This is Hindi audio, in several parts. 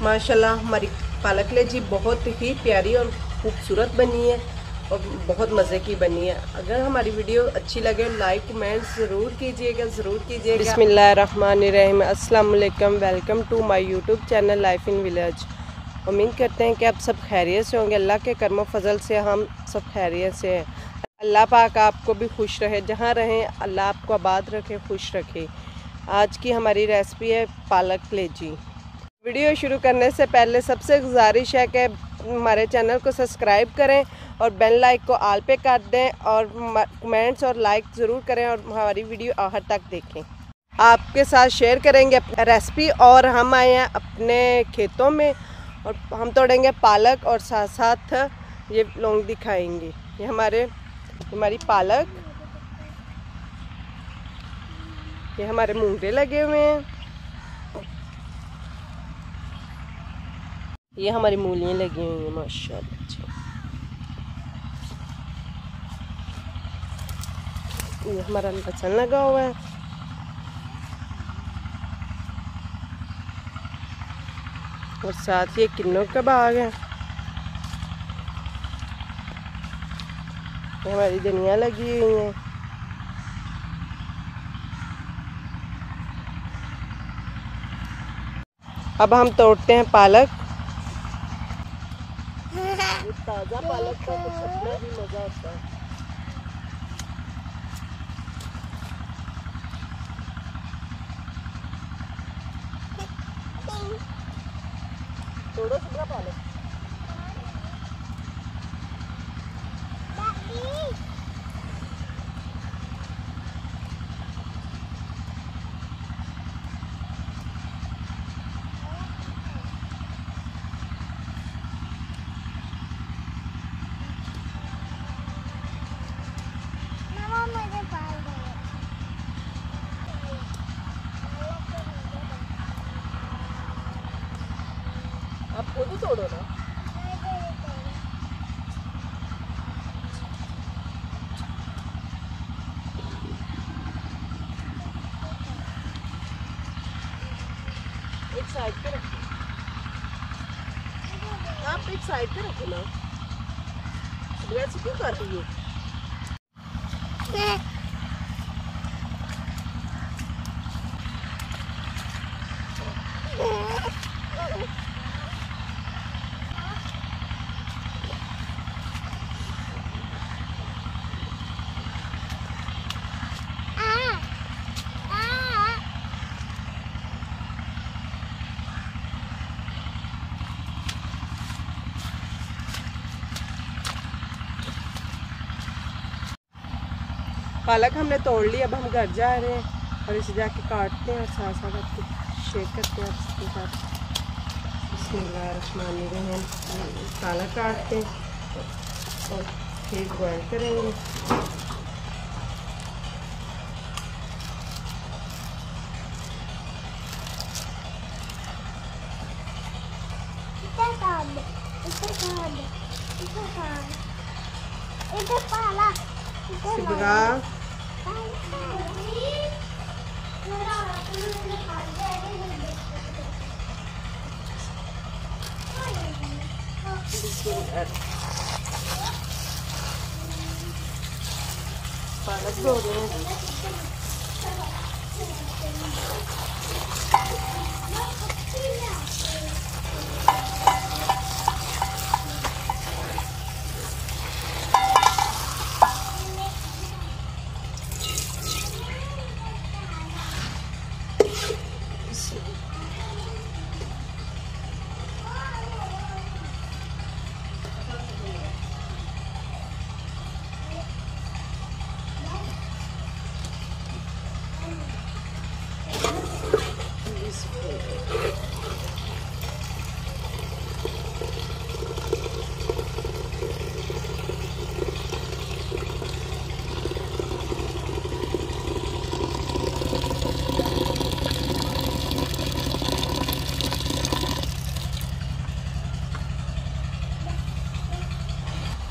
माशाल्लाह हमारी पालक लेजी बहुत ही प्यारी और खूबसूरत बनी है और बहुत मज़े की बनी है। अगर हमारी वीडियो अच्छी लगे लाइक कमेंट ज़रूर कीजिएगा, बिस्मिल्लाहिर्रहमानिर्रहीम। अस्सलाम वालेकुम, welcome to my YouTube channel life in village. उम्मीद करते हैं कि आप सब खैरियत से होंगे। अल्लाह के करम फजल से हम सब खैरियत से हैं। अल्लाह पाक आपको भी खुश रहे, जहाँ रहें अल्लाह आपको आबाद रखे, खुश रखे। आज की हमारी रेसिपी है पालक लेजी। वीडियो शुरू करने से पहले सबसे गुजारिश है कि हमारे चैनल को सब्सक्राइब करें और बेल लाइक को आल पे कर दें और कमेंट्स और लाइक ज़रूर करें और हमारी वीडियो आखिर तक देखें। आपके साथ शेयर करेंगे रेसिपी। और हम आए हैं अपने खेतों में और हम तोड़ेंगे पालक और साथ साथ ये लौंग दिखाएंगे। ये हमारी पालक, ये हमारे मूंगरे लगे हुए हैं, ये हमारी मूलियाँ लगी हुई हैं माशाल्लाह। ये हमारा लहसुन लगा हुआ है, और साथ ये किन्नों का बाग है। ये हमारी धनिया लगी हुई है। अब हम तोड़ते हैं पालक। ताज़ा पालक का कुछ अपना भी मज़ा होता है। तोड़ो पूरा पालक। आप खुद ही तोड़ो ना। एक साइड पे रखो, आप एक साइड पे रखो ना। वैसे क्यों कर रही हो? पालक हमने तोड़ ली। अब हम घर जा रहे हैं और इसे जाके काटते हैं और साथ साथ आपको शेयर करते हैं आपके साथ। बिस्मिल्लाहिर्रहमानिर्रहीम। पालक काटते हैं और फिर बॉयल करेंगे। पालक धो रहे हैं।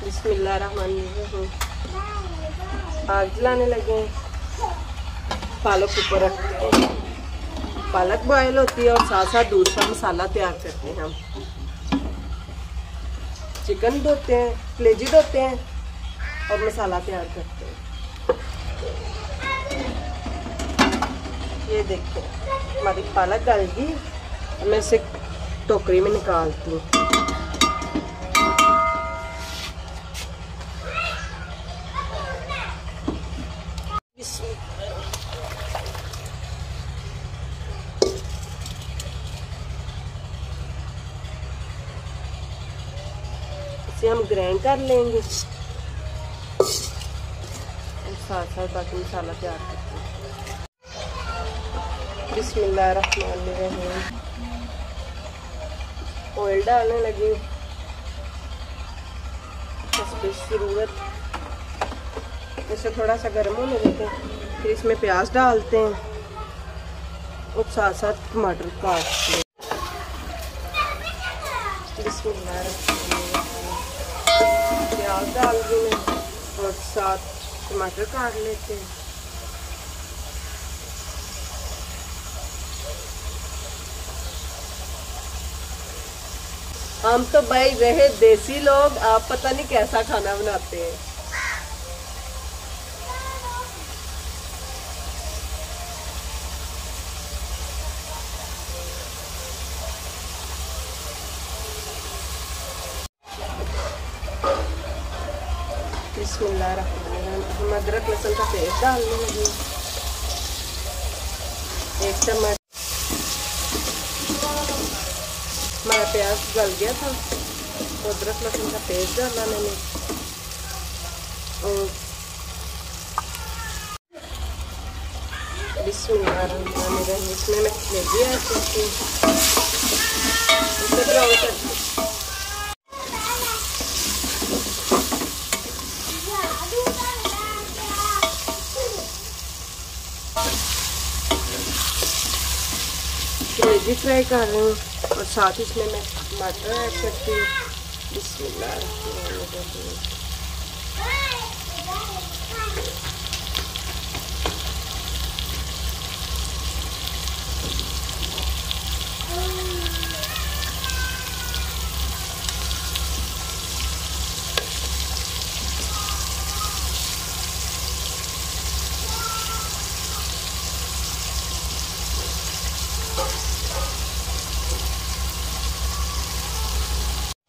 बिस्मिल्लाहिर्रहमानिर्रहीम। आग जलाने लगे हैं, पालक ऊपर रखते हैं। पालक बॉयल होती है और साथ साथ दूसरा मसाला तैयार करते हैं हम। चिकन धोते हैं, कलेजी धोते हैं और मसाला तैयार करते हैं। ये देखिए हमारी पालक गल गई, मैं इसे टोकरी में निकालती हूँ। इसे हम ग्राइंड कर लेंगे और साथ साथ बाकी मसाला तैयार करते हैं। बिस्मिल्लाहिर्रहमानिर्रहीम। ऑयल डालने लगी, ज़रूरत इसे थोड़ा सा गर्म होने देते हैं, फिर इसमें प्याज डालते हैं और साथ साथ टमाटर काटते हैं। प्याज डाल दी मैं और साथ टमाटर काट लेते हैं। हम तो भाई रहे देसी लोग, आप पता नहीं कैसा खाना बनाते हैं। बिस्मिल्लाहिर्रहमानिर्रहीम। हम अदरक लहसुन का पेस्ट डालने लगे, 1 चम्मच। हमारा प्याज गल गया था, अदरक लहसुन का पेस्ट डाला मैंने और बिस्मिल्लाहिर्रहमानिर्रहीम इसमें मैं कलेजी ऐड करती हूँ, इसे ब्राउन करती हूँ। कलेजी फ्राई कर रही हूँ और साथ इसमें मैं टमाटर ऐड करती हूँ। बिस्मिल्लाहिर्रहमानिर्रहीम।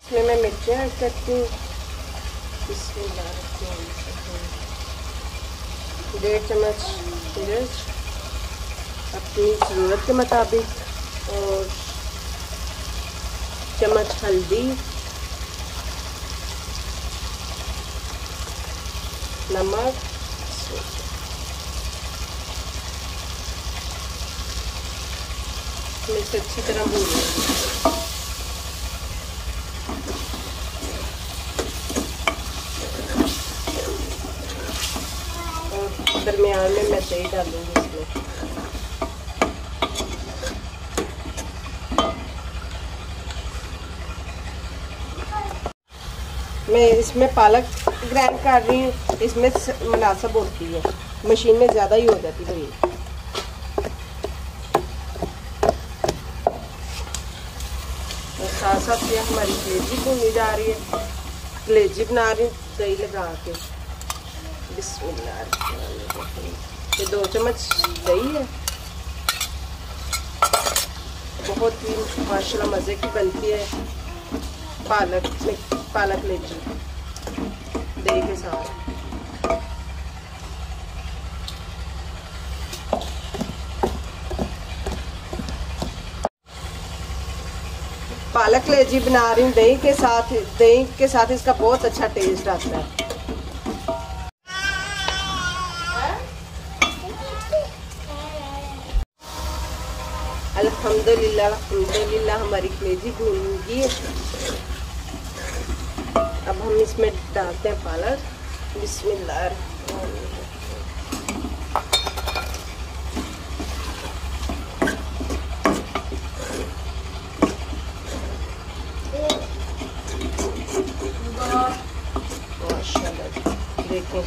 इसमें मैं मिर्चें ऐड करती हूँ। 1.5 चम्मच मिर्च अपनी ज़रूरत के मुताबिक और चम्मच हल्दी, नमक, इसे अच्छी तरह भून लेंगे। दरमियान में मैं दही डालूंगी इसमें। मैं इसमें पालक ग्राइंड कर रही हूँ, इसमें मुनासिब होती है, मशीन में ज़्यादा ही हो जाती है। और साथ साथ ये हमारी कलेजी भूनी जा रही है, कलेजी बना रही हूँ दही लगा के। बिस्मिल्लाहिर्रहमानिर्रहीम। ये 2 चम्मच दही है, बहुत ही माशाल्लाह मज़े की बनती है पालक कलेजी दही के साथ। पालक कलेजी बना रही हूँ दही के साथ इसका बहुत अच्छा टेस्ट आता है। अल्हम्दुलिल्लाह हमारी कलेजी भून गई है। अब हम इसमें डालते हैं पालक। बिस्मिल्लाहिर्रहमानिर्रहीम। माशाल्लाह देखें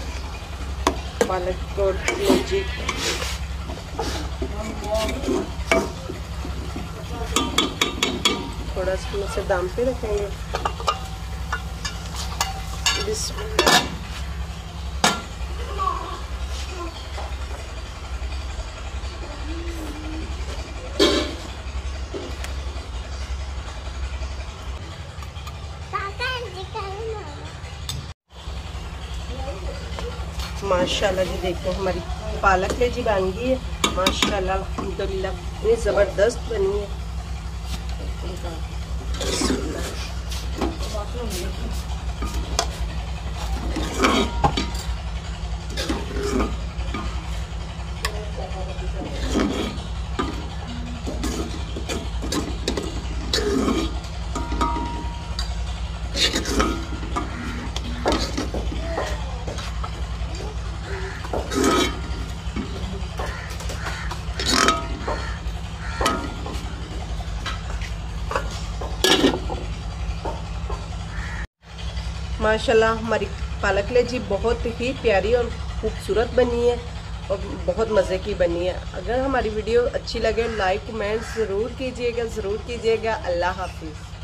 पालक और कलेजी थोड़ा सा इसे दम पे रखेंगे। बिस्मिल्लाह। माशाल्लाह जी देखते हैं हमारी पालक लेजी बन गई है। माशाल्लाह अल्हम्दुलिल्लाह इतनी ज़बरदस्त बनी है। माशाल्लाह हमारी पालक लेजी बहुत ही प्यारी और खूबसूरत बनी है और बहुत मज़े की बनी है। अगर हमारी वीडियो अच्छी लगे लाइक कमेंट ज़रूर कीजिएगा। अल्लाह हाफिज़।